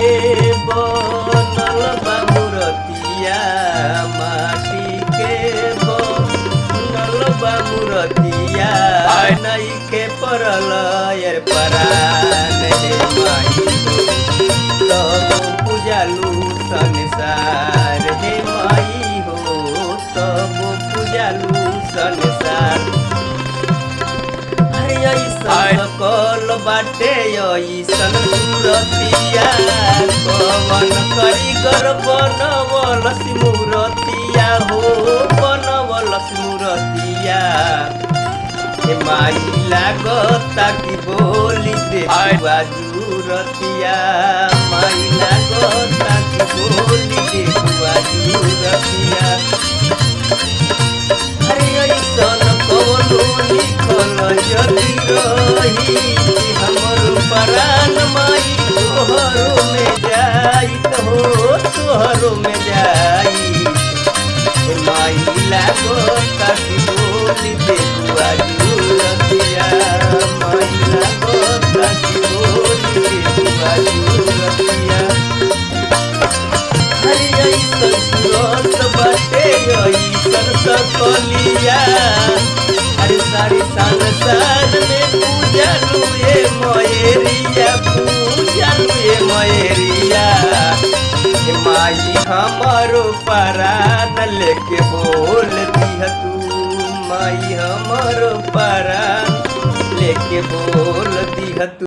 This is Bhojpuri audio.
के बनल बा मूरतिया, माटी के बनल बा मूरतिया, नइखे परल यार परान हे माई हो, तब पूजालू संसार हे माई हो, तब पूजालू संसार। अरे ऐसन कल बाटे ऐसन सूरतिया, कवन कारीगर बनवलस मूरतिया हो, बनवलस मूरतिया। हे माई लागता कि बोली दे जुरतिया, माई लागता कि बोली दे जुरतिया। अरे ऐसन कवनो लिखल यदि रही, हमर परान माई तोहरो में जाइत हो, तोहरो में जाई। माई लागता कि बोली दे जुरतिया, माई लागता कि बोली दे जुरतिया। अरे ऐसन सूरत बाटे ऐसन सकलिया, अरे सारी संसार में पूजलू ये मयरिया, पूजलू ये मयरिया। हे माई हमारो परान लेके बोल दिह तू, माई हमारो परान लेके बोल दिह तू।